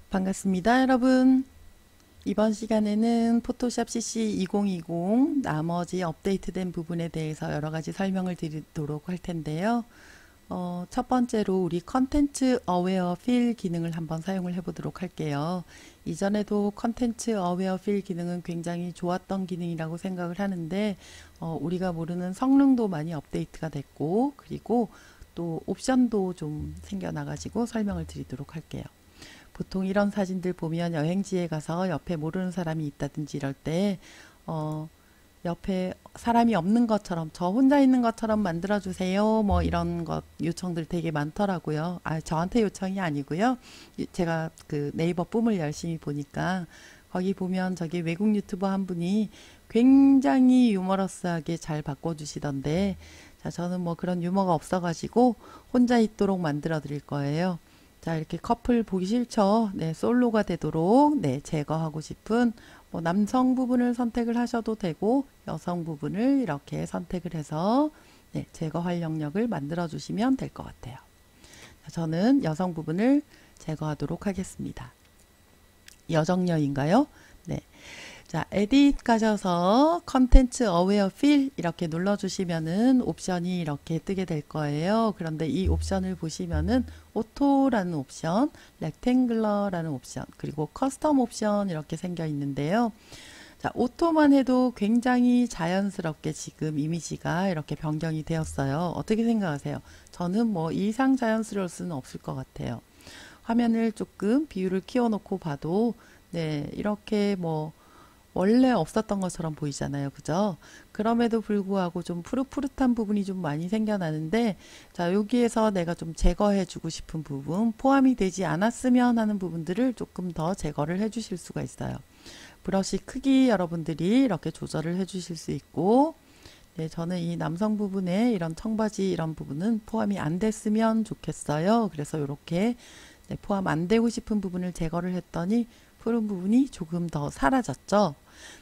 반갑습니다, 여러분. 이번 시간에는 포토샵 CC 2020 나머지 업데이트된 부분에 대해서 여러 가지 설명을 드리도록 할 텐데요. 첫 번째로 우리 컨텐츠 어웨어 필 기능을 한번 사용을 해보도록 할게요. 이전에도 컨텐츠 어웨어 필 기능은 굉장히 좋았던 기능이라고 생각을 하는데 우리가 모르는 성능도 많이 업데이트가 됐고, 그리고 또 옵션도 좀 생겨나가지고 설명을 드리도록 할게요. 보통 이런 사진들 보면 여행지에 가서 옆에 모르는 사람이 있다든지 이럴 때 옆에 사람이 없는 것처럼 저 혼자 있는 것처럼 만들어 주세요, 뭐 이런 것 요청들 되게 많더라고요. 저한테 요청이 아니고요. 제가 그 네이버 뿜을 열심히 보니까 거기 보면 저기 외국 유튜버 한 분이 굉장히 유머러스하게 잘 바꿔주시던데, 자, 저는 뭐 그런 유머가 없어가지고 혼자 있도록 만들어 드릴 거예요. 자, 이렇게 커플 보기 싫죠? 네, 솔로가 되도록, 네, 제거하고 싶은, 뭐, 남성 부분을 선택을 하셔도 되고, 여성 부분을 이렇게 선택을 해서, 네, 제거 활용력을 만들어 주시면 될 것 같아요. 자, 저는 여성 부분을 제거하도록 하겠습니다. 여정녀인가요? 네. 자, 에딧 가셔서 컨텐츠 어웨어 필 이렇게 눌러주시면은 옵션이 이렇게 뜨게 될 거예요. 그런데 이 옵션을 보시면은 오토라는 옵션, 렉탱글러라는 옵션, 그리고 커스텀 옵션 이렇게 생겨 있는데요. 자, 오토만 해도 굉장히 자연스럽게 지금 이미지가 이렇게 변경이 되었어요. 어떻게 생각하세요? 저는 뭐 이상 자연스러울 수는 없을 것 같아요. 화면을 조금 비율을 키워놓고 봐도 네, 이렇게 뭐 원래 없었던 것처럼 보이잖아요. 그죠? 그럼에도 불구하고 좀 푸릇푸릇한 부분이 좀 많이 생겨나는데, 자, 여기에서 내가 좀 제거해 주고 싶은 부분, 포함이 되지 않았으면 하는 부분들을 조금 더 제거를 해 주실 수가 있어요. 브러쉬 크기 여러분들이 이렇게 조절을 해 주실 수 있고, 네, 저는 이 남성 부분에 이런 청바지 이런 부분은 포함이 안 됐으면 좋겠어요. 그래서 이렇게 네, 포함 안 되고 싶은 부분을 제거를 했더니 푸른 부분이 조금 더 사라졌죠.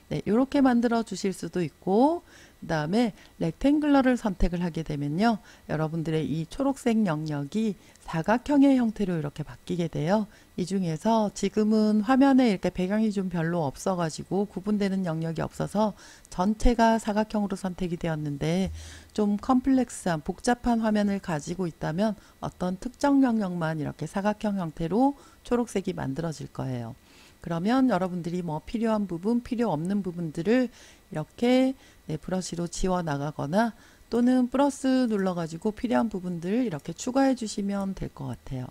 네, 이렇게 만들어 주실 수도 있고, 그 다음에 렉탱글러를 선택을 하게 되면요, 여러분들의 이 초록색 영역이 사각형의 형태로 이렇게 바뀌게 돼요. 이 중에서 지금은 화면에 이렇게 배경이 좀 별로 없어가지고 구분되는 영역이 없어서 전체가 사각형으로 선택이 되었는데, 좀 컴플렉스한 복잡한 화면을 가지고 있다면 어떤 특정 영역만 이렇게 사각형 형태로 초록색이 만들어질 거예요. 그러면 여러분들이 뭐 필요한 부분, 필요 없는 부분들을 이렇게 네, 브러쉬로 지워 나가거나 또는 플러스 눌러가지고 필요한 부분들 이렇게 추가해 주시면 될 것 같아요.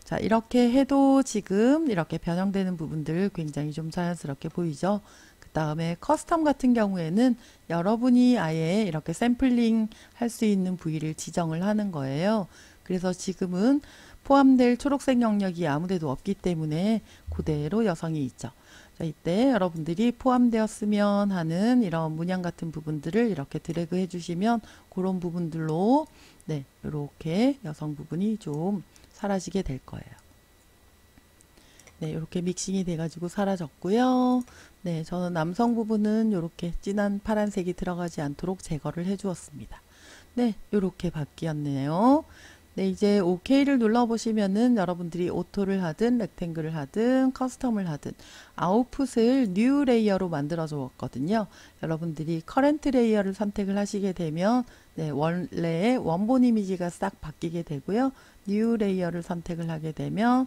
자, 이렇게 해도 지금 이렇게 변형되는 부분들 굉장히 좀 자연스럽게 보이죠? 그 다음에 커스텀 같은 경우에는 여러분이 아예 이렇게 샘플링 할 수 있는 부위를 지정을 하는 거예요. 그래서 지금은 포함될 초록색 영역이 아무데도 없기 때문에 그대로 여성이 있죠. 자, 이때 여러분들이 포함되었으면 하는 이런 문양 같은 부분들을 이렇게 드래그 해주시면 그런 부분들로 네, 이렇게 여성 부분이 좀 사라지게 될 거예요. 네, 이렇게 믹싱이 돼가지고 사라졌고요. 네, 저는 남성 부분은 이렇게 진한 파란색이 들어가지 않도록 제거를 해주었습니다. 네, 이렇게 바뀌었네요. 네, 이제 OK를 눌러보시면은 여러분들이 오토를 하든 렉탱글을 하든 커스텀을 하든 아웃풋을 뉴 레이어로 만들어 주었거든요. 여러분들이 커런트 레이어를 선택을 하시게 되면 네, 원래의 원본 이미지가 싹 바뀌게 되고요. 뉴 레이어를 선택을 하게 되면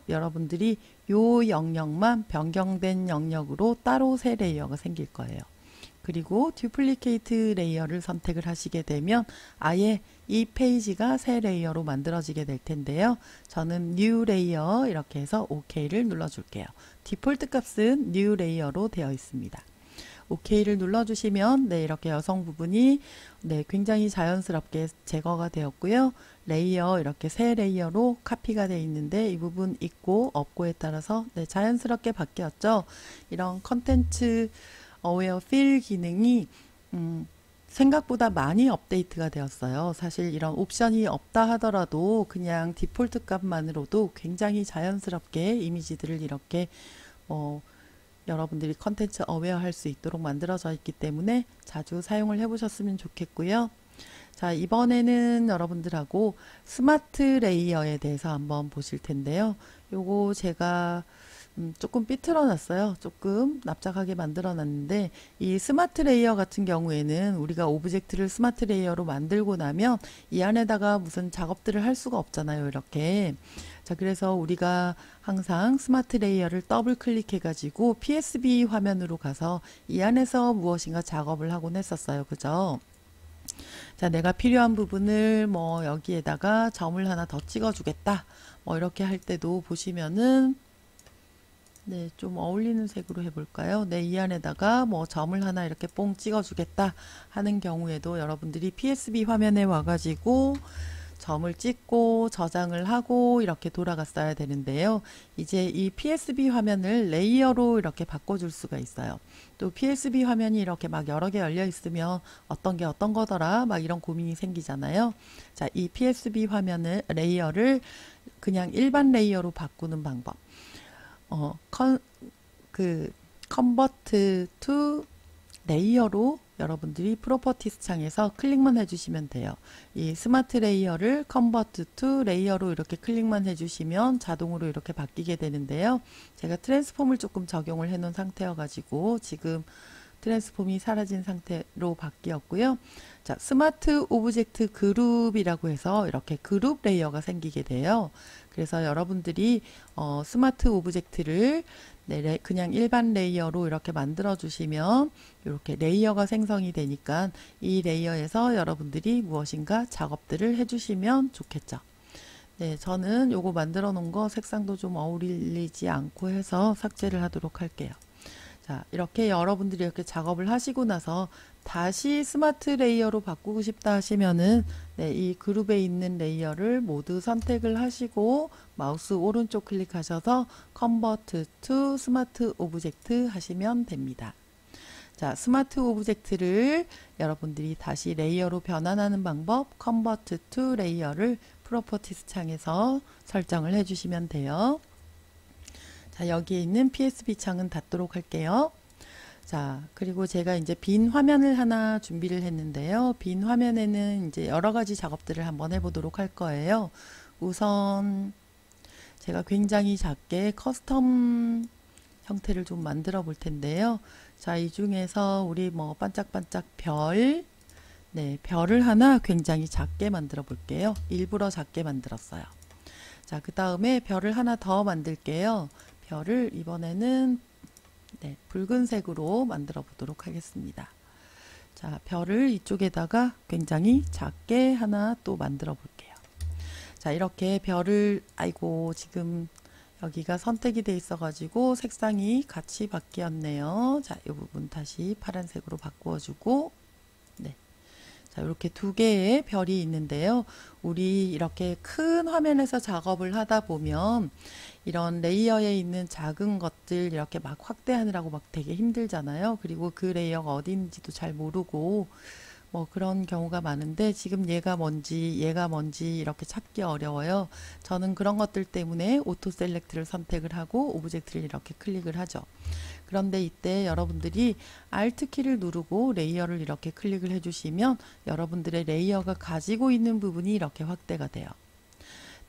여러분들이 요 영역만 변경된 영역으로 따로 새 레이어가 생길 거예요. 그리고 듀플리케이트 레이어를 선택을 하시게 되면 아예 이 페이지가 새 레이어로 만들어지게 될 텐데요. 저는 뉴 레이어 이렇게 해서 OK를 눌러줄게요. 디폴트 값은 뉴 레이어로 되어 있습니다. OK를 눌러주시면 네, 이렇게 여성 부분이 네, 굉장히 자연스럽게 제거가 되었고요. 레이어 이렇게 새 레이어로 카피가 되어 있는데 이 부분 있고 없고에 따라서 네, 자연스럽게 바뀌었죠. 이런 컨텐츠 어웨어 필 기능이 생각보다 많이 업데이트가 되었어요. 사실 이런 옵션이 없다 하더라도 그냥 디폴트 값만으로도 굉장히 자연스럽게 이미지들을 이렇게 여러분들이 컨텐츠 어웨어 할 수 있도록 만들어져 있기 때문에 자주 사용을 해보셨으면 좋겠고요. 자, 이번에는 여러분들하고 스마트 레이어에 대해서 한번 보실 텐데요. 요거 제가 조금 삐뚤어 놨어요. 조금 납작하게 만들어 놨는데 이 스마트 레이어 같은 경우에는 우리가 오브젝트를 스마트 레이어로 만들고 나면 이 안에다가 무슨 작업들을 할 수가 없잖아요. 이렇게. 자, 그래서 우리가 항상 스마트 레이어를 더블 클릭해 가지고 PSB 화면으로 가서 이 안에서 무엇인가 작업을 하곤 했었어요. 그죠? 자, 내가 필요한 부분을 뭐 여기에다가 점을 하나 더 찍어 주겠다. 뭐 이렇게 할 때도 보시면은 네, 좀 어울리는 색으로 해볼까요? 네, 이 안에다가 뭐 점을 하나 이렇게 뽕 찍어주겠다 하는 경우에도 여러분들이 PSB 화면에 와가지고 점을 찍고 저장을 하고 이렇게 돌아갔어야 되는데요. 이제 이 PSB 화면을 레이어로 이렇게 바꿔줄 수가 있어요. 또 PSB 화면이 이렇게 막 여러 개 열려 있으면 어떤 게 어떤 거더라 막 이런 고민이 생기잖아요. 자, 이 PSB 화면을 레이어를 그냥 일반 레이어로 바꾸는 방법. 어, 컨버트 투 레이어로 여러분들이 프로퍼티스 창에서 클릭만 해주시면 돼요. 이 스마트 레이어를 컨버트 투 레이어로 이렇게 클릭만 해주시면 자동으로 이렇게 바뀌게 되는데요. 제가 트랜스폼을 조금 적용을 해 놓은 상태여 가지고 지금 트랜스폼이 사라진 상태로 바뀌었고요. 자, 스마트 오브젝트 그룹이라고 해서 이렇게 그룹 레이어가 생기게 돼요. 그래서 여러분들이 스마트 오브젝트를 네, 그냥 일반 레이어로 이렇게 만들어 주시면 이렇게 레이어가 생성이 되니까 이 레이어에서 여러분들이 무엇인가 작업들을 해주시면 좋겠죠. 네, 저는 요거 만들어 놓은 거 색상도 좀 어울리지 않고 해서 삭제를 하도록 할게요. 자, 이렇게 여러분들이 이렇게 작업을 하시고 나서 다시 스마트 레이어로 바꾸고 싶다 하시면은 네, 이 그룹에 있는 레이어를 모두 선택을 하시고 마우스 오른쪽 클릭하셔서 Convert to Smart Object 하시면 됩니다. 자, 스마트 오브젝트를 여러분들이 다시 레이어로 변환하는 방법 Convert to 레이어를 프로퍼티스 창에서 설정을 해주시면 돼요. 자, 여기에 있는 PSB 창은 닫도록 할게요. 자, 그리고 제가 이제 빈 화면을 하나 준비를 했는데요. 빈 화면에는 이제 여러 가지 작업들을 한번 해보도록 할 거예요. 우선 제가 굉장히 작게 커스텀 형태를 좀 만들어 볼 텐데요. 자, 이 중에서 우리 뭐 반짝반짝 별, 네, 별을 하나 굉장히 작게 만들어 볼게요. 일부러 작게 만들었어요. 자, 그 다음에 별을 하나 더 만들게요. 별을 이번에는 네, 붉은색으로 만들어 보도록 하겠습니다. 자, 별을 이쪽에다가 굉장히 작게 하나 또 만들어 볼게요. 자, 이렇게 별을 아이고 지금 여기가 선택이 돼 있어 가지고 색상이 같이 바뀌었네요. 자, 이 부분 다시 파란색으로 바꾸어 주고 네. 자, 이렇게 두 개의 별이 있는데요. 우리 이렇게 큰 화면에서 작업을 하다 보면 이런 레이어에 있는 작은 것들 이렇게 막 확대하느라고 막 되게 힘들잖아요. 그리고 그 레이어가 어디 있는지도 잘 모르고 뭐 그런 경우가 많은데 지금 얘가 뭔지 이렇게 찾기 어려워요. 저는 그런 것들 때문에 오토 셀렉트를 선택을 하고 오브젝트를 이렇게 클릭을 하죠. 그런데 이때 여러분들이 Alt 키를 누르고 레이어를 이렇게 클릭을 해주시면 여러분들의 레이어가 가지고 있는 부분이 이렇게 확대가 돼요.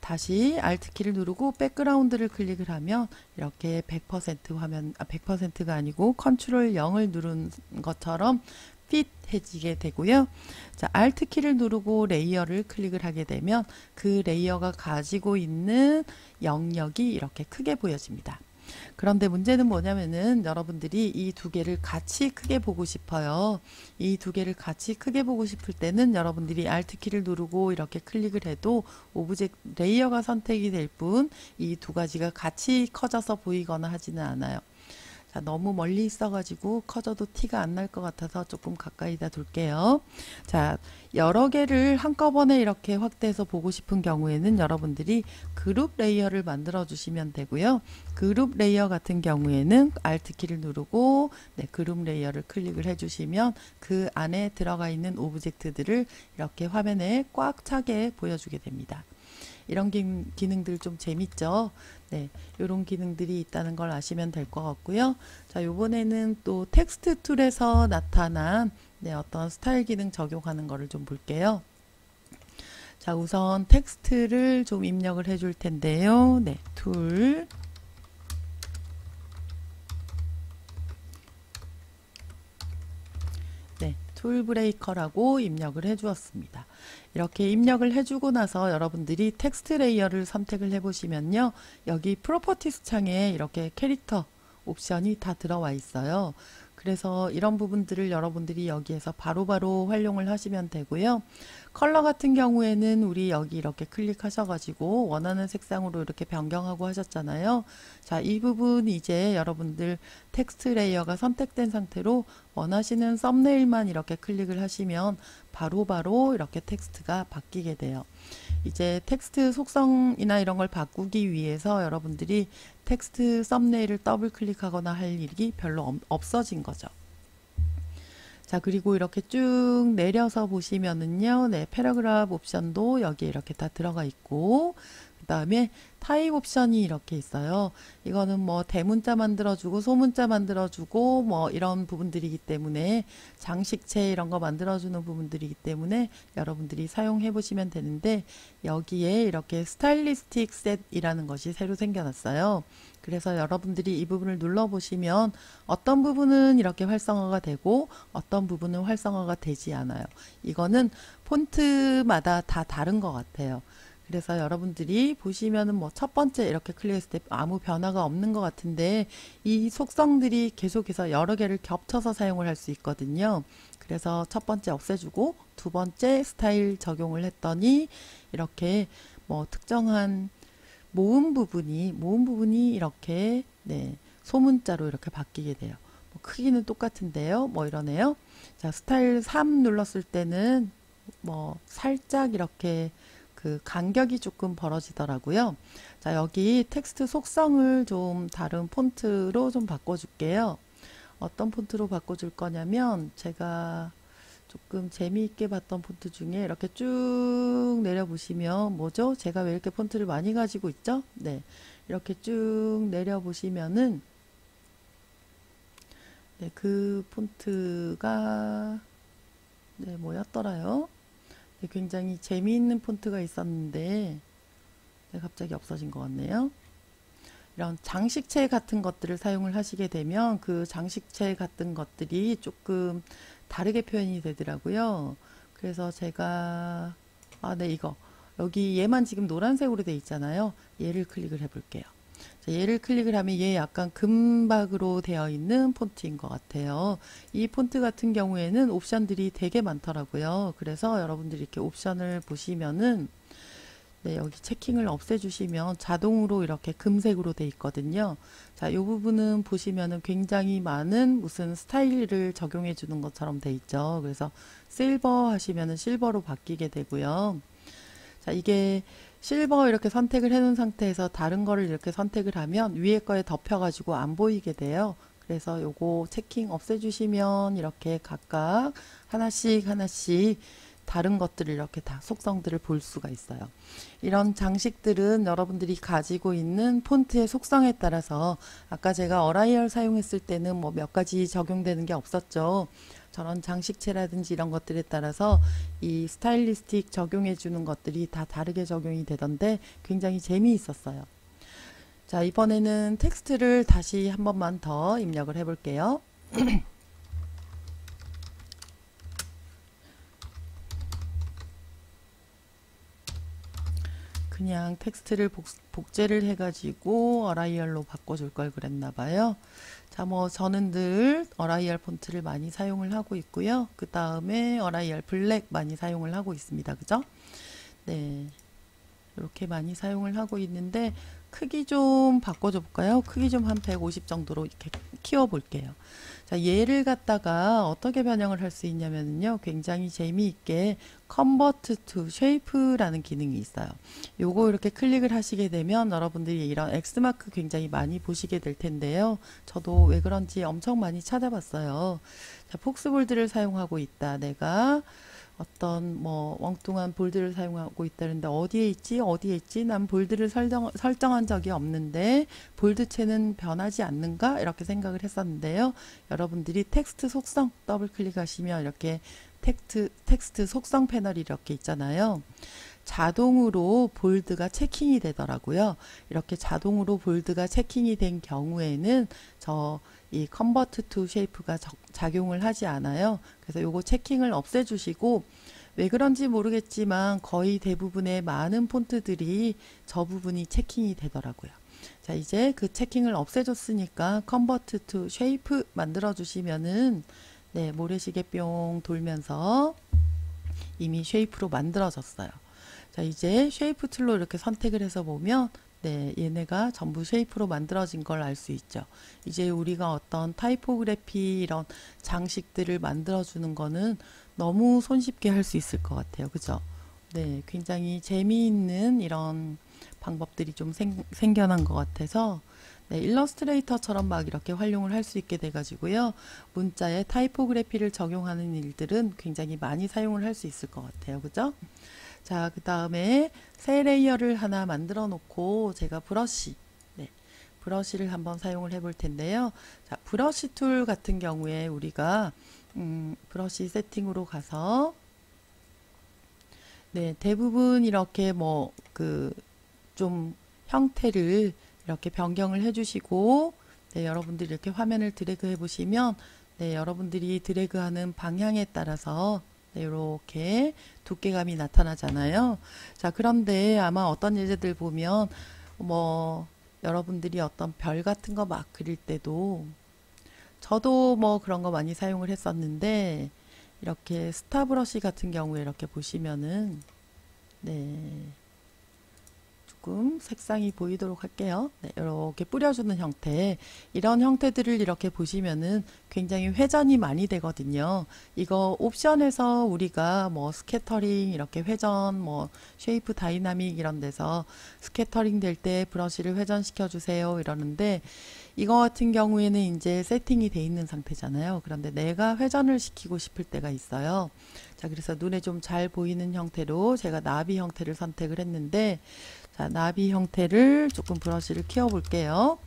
다시 Alt 키를 누르고 백그라운드를 클릭을 하면 이렇게 100% 화면, 100%가 아니고 컨트롤 0을 누른 것처럼 핏해지게 되고요. 자, Alt 키를 누르고 레이어를 클릭을 하게 되면 그 레이어가 가지고 있는 영역이 이렇게 크게 보여집니다. 그런데 문제는 뭐냐면은 여러분들이 이 두 개를 같이 크게 보고 싶어요. 이 두 개를 같이 크게 보고 싶을 때는 여러분들이 Alt 키를 누르고 이렇게 클릭을 해도 오브젝트 레이어가 선택이 될 뿐 이 두 가지가 같이 커져서 보이거나 하지는 않아요. 자, 너무 멀리 있어가지고 커져도 티가 안 날 것 같아서 조금 가까이다 둘게요. 자, 여러 개를 한꺼번에 이렇게 확대해서 보고 싶은 경우에는 여러분들이 그룹 레이어를 만들어 주시면 되고요. 그룹 레이어 같은 경우에는 Alt 키를 누르고 네, 그룹 레이어를 클릭을 해주시면 그 안에 들어가 있는 오브젝트들을 이렇게 화면에 꽉 차게 보여주게 됩니다. 이런 기능들 좀 재밌죠? 네, 이런 기능들이 있다는 걸 아시면 될 것 같고요. 자, 요번에는 또 텍스트 툴에서 나타난 네, 어떤 스타일 기능 적용하는 거를 좀 볼게요. 자, 우선 텍스트를 좀 입력을 해줄 텐데요. 네, 툴. 네, 툴 브레이커라고 입력을 해 주었습니다. 이렇게 입력을 해주고 나서 여러분들이 텍스트 레이어를 선택을 해보시면요. 여기 프로퍼티스 창에 이렇게 캐릭터 옵션이 다 들어와 있어요. 그래서 이런 부분들을 여러분들이 여기에서 바로바로 활용을 하시면 되고요. 컬러 같은 경우에는 우리 여기 이렇게 클릭하셔가지고 원하는 색상으로 이렇게 변경하고 하셨잖아요. 자, 이 부분 이제 여러분들 텍스트 레이어가 선택된 상태로 원하시는 썸네일만 이렇게 클릭을 하시면 바로바로 이렇게 텍스트가 바뀌게 돼요. 이제 텍스트 속성이나 이런 걸 바꾸기 위해서 여러분들이 텍스트 썸네일을 더블 클릭하거나 할 일이 별로 없어진 거죠. 자, 그리고 이렇게 쭉 내려서 보시면은요, 네, 패러그래프 옵션도 여기에 이렇게 다 들어가 있고, 그 다음에 타입 옵션이 이렇게 있어요. 이거는 뭐 대문자 만들어주고 소문자 만들어주고 뭐 이런 부분들이기 때문에 장식체 이런 거 만들어주는 부분들이기 때문에 여러분들이 사용해 보시면 되는데 여기에 이렇게 스타일리스틱 셋이라는 것이 새로 생겨났어요. 그래서 여러분들이 이 부분을 눌러보시면 어떤 부분은 이렇게 활성화가 되고 어떤 부분은 활성화가 되지 않아요. 이거는 폰트마다 다 다른 것 같아요. 그래서 여러분들이 보시면은 뭐 첫 번째 이렇게 클릭했을 때 아무 변화가 없는 것 같은데 이 속성들이 계속해서 여러 개를 겹쳐서 사용을 할 수 있거든요. 그래서 첫 번째 없애주고 두 번째 스타일 적용을 했더니 이렇게 뭐 특정한 모음 부분이 이렇게 네, 소문자로 이렇게 바뀌게 돼요. 뭐 크기는 똑같은데요. 뭐 이러네요. 자, 스타일 3 눌렀을 때는 뭐 살짝 이렇게 그 간격이 조금 벌어지더라고요. 자, 여기 텍스트 속성을 좀 다른 폰트로 좀 바꿔줄게요. 어떤 폰트로 바꿔줄 거냐면 제가 조금 재미있게 봤던 폰트 중에 이렇게 쭉 내려보시면 뭐죠? 제가 왜 이렇게 폰트를 많이 가지고 있죠? 네, 이렇게 쭉 내려보시면은 네, 그 폰트가 네, 뭐였더라요? 네, 굉장히 재미있는 폰트가 있었는데 네, 갑자기 없어진 것 같네요. 이런 장식체 같은 것들을 사용을 하시게 되면 그 장식체 같은 것들이 조금 다르게 표현이 되더라고요. 그래서 제가 네, 이거 여기 얘만 지금 노란색으로 돼 있잖아요. 얘를 클릭을 해 볼게요. 얘를 클릭을 하면 얘 약간 금박으로 되어 있는 폰트인 것 같아요. 이 폰트 같은 경우에는 옵션들이 되게 많더라고요. 그래서 여러분들이 이렇게 옵션을 보시면은 네, 여기 체킹을 없애주시면 자동으로 이렇게 금색으로 돼 있거든요. 자, 이 부분은 보시면은 굉장히 많은 무슨 스타일을 적용해 주는 것처럼 돼 있죠. 그래서 실버 하시면은 실버로 바뀌게 되고요. 자, 이게 실버 이렇게 선택을 해 놓은 상태에서 다른 거를 이렇게 선택을 하면 위에 거에 덮여가지고 안 보이게 돼요. 그래서 요거 체킹 없애주시면 이렇게 각각 하나씩 다른 것들을 이렇게 다 속성들을 볼 수가 있어요. 이런 장식들은 여러분들이 가지고 있는 폰트의 속성에 따라서 아까 제가 어라이얼 사용했을 때는 뭐 몇 가지 적용되는 게 없었죠. 저런 장식체라든지 이런 것들에 따라서 이 스타일리스틱 적용해 주는 것들이 다 다르게 적용이 되던데 굉장히 재미있었어요. 자, 이번에는 텍스트를 다시 한 번만 더 입력을 해 볼게요. 그냥 텍스트를 복제를 해가지고 어라이얼로 바꿔줄 걸 그랬나 봐요. 자, 뭐 저는 늘 어라이얼 폰트를 많이 사용을 하고 있고요. 그 다음에 어라이얼 블랙 많이 사용을 하고 있습니다. 그죠? 네, 이렇게 많이 사용을 하고 있는데 크기 좀 바꿔줘 볼까요? 크기 좀 한 150 정도로 이렇게 키워 볼게요. 자, 얘를 갖다가 어떻게 변형을 할 수 있냐면요. 굉장히 재미있게 Convert to Shape라는 기능이 있어요. 요거 이렇게 클릭을 하시게 되면 여러분들이 이런 X마크 굉장히 많이 보시게 될 텐데요. 저도 왜 그런지 엄청 많이 찾아봤어요. 자, 폭스볼드를 사용하고 있다. 내가 어떤 뭐 엉뚱한 볼드를 사용하고 있다는데 어디에 있지? 난 볼드를 설정한 적이 없는데 볼드체는 변하지 않는가? 이렇게 생각을 했었는데요. 여러분들이 텍스트 속성 더블 클릭하시면 이렇게 텍스트 속성 패널이 이렇게 있잖아요. 자동으로 볼드가 체킹이 되더라고요. 이렇게 자동으로 볼드가 체킹이 된 경우에는 이 컨버트 투 쉐이프가 작용을 하지 않아요. 그래서 요거 체킹을 없애주시고, 왜 그런지 모르겠지만 거의 대부분의 많은 폰트들이 저 부분이 체킹이 되더라고요. 자, 이제 그 체킹을 없애줬으니까 컨버트 투 쉐이프 만들어 주시면은 네, 모래시계 뿅 돌면서 이미 쉐이프로 만들어졌어요. 자, 이제 쉐이프 툴로 이렇게 선택을 해서 보면 네, 얘네가 전부 쉐이프로 만들어진 걸 알 수 있죠. 이제 우리가 어떤 타이포그래피 이런 장식들을 만들어주는 거는 너무 손쉽게 할 수 있을 것 같아요. 그죠? 네, 굉장히 재미있는 이런 방법들이 좀 생겨난 것 같아서 네, 일러스트레이터처럼 막 이렇게 활용을 할 수 있게 돼가지고요. 문자에 타이포그래피를 적용하는 일들은 굉장히 많이 사용을 할 수 있을 것 같아요. 그죠? 자, 그 다음에 새 레이어를 하나 만들어 놓고 제가 브러쉬를 한번 사용을 해 볼 텐데요. 자, 브러쉬 툴 같은 경우에 우리가 브러쉬 세팅으로 가서 네, 대부분 이렇게 뭐 좀 형태를 이렇게 변경을 해주시고 네, 여러분들이 이렇게 화면을 드래그 해 보시면 네, 여러분들이 드래그하는 방향에 따라서 네, 이렇게 두께감이 나타나잖아요. 자, 그런데 아마 어떤 예제들 보면 뭐 여러분들이 어떤 별 같은 거 막 그릴 때도 저도 뭐 그런 거 많이 사용을 했었는데 이렇게 스타 브러쉬 같은 경우에 이렇게 보시면은 네, 조금 색상이 보이도록 할게요. 네, 이렇게 뿌려주는 형태, 이런 형태들을 이렇게 보시면은 굉장히 회전이 많이 되거든요. 이거 옵션에서 우리가 뭐 스캐터링 이렇게 회전, 뭐 쉐이프 다이나믹 이런 데서 스캐터링 될 때 브러쉬를 회전시켜 주세요 이러는데, 이거 같은 경우에는 이제 세팅이 돼 있는 상태잖아요. 그런데 내가 회전을 시키고 싶을 때가 있어요. 자, 그래서 눈에 좀 잘 보이는 형태로 제가 나비 형태를 선택을 했는데, 자, 나비 형태를 조금 브러쉬를 키워 볼게요.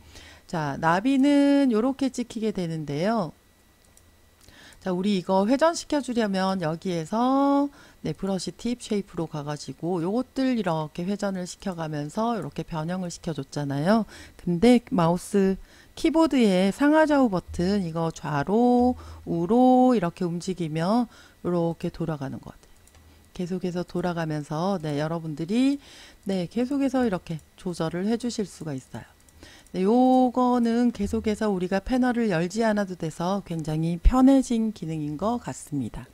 자, 나비는 이렇게 찍히게 되는데요. 자, 우리 이거 회전시켜 주려면 여기에서 네, 브러쉬 팁 쉐이프로 가가지고 요것들 이렇게 회전을 시켜가면서 이렇게 변형을 시켜줬잖아요. 근데 마우스 키보드의 상하좌우 버튼 이거 좌로 우로 이렇게 움직이면 이렇게 돌아가는 것 같아요. 계속해서 돌아가면서 네, 여러분들이 네, 계속해서 이렇게 조절을 해 주실 수가 있어요. 네, 요거는 계속해서 우리가 패널을 열지 않아도 돼서 굉장히 편해진 기능인 것 같습니다.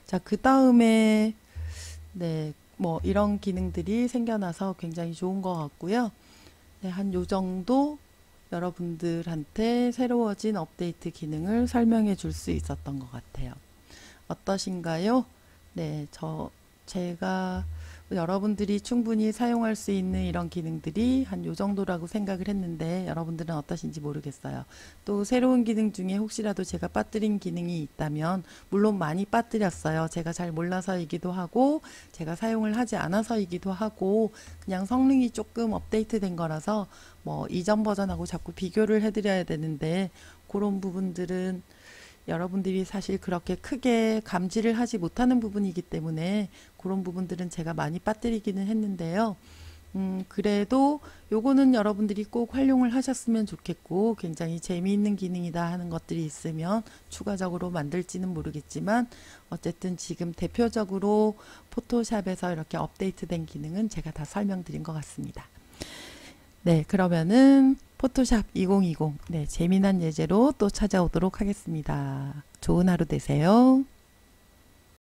자, 그 다음에 네, 뭐 이런 기능들이 생겨나서 굉장히 좋은 것 같고요. 네, 한 요 정도 여러분들한테 새로워진 업데이트 기능을 설명해 줄 수 있었던 것 같아요. 어떠신가요? 네, 제가 여러분들이 충분히 사용할 수 있는 이런 기능들이 한 요 정도라고 생각을 했는데 여러분들은 어떠신지 모르겠어요. 또 새로운 기능 중에 혹시라도 제가 빠뜨린 기능이 있다면, 물론 많이 빠뜨렸어요. 제가 잘 몰라서이기도 하고 제가 사용을 하지 않아서이기도 하고 그냥 성능이 조금 업데이트된 거라서 뭐 이전 버전하고 자꾸 비교를 해드려야 되는데, 그런 부분들은 여러분들이 사실 그렇게 크게 감지를 하지 못하는 부분이기 때문에 그런 부분들은 제가 많이 빠뜨리기는 했는데요. 그래도 요거는 여러분들이 꼭 활용을 하셨으면 좋겠고, 굉장히 재미있는 기능이다 하는 것들이 있으면 추가적으로 만들지는 모르겠지만 어쨌든 지금 대표적으로 포토샵에서 이렇게 업데이트된 기능은 제가 다 설명드린 것 같습니다. 네, 그러면은 포토샵 2020 네, 재미난 예제로 또 찾아오도록 하겠습니다. 좋은 하루 되세요.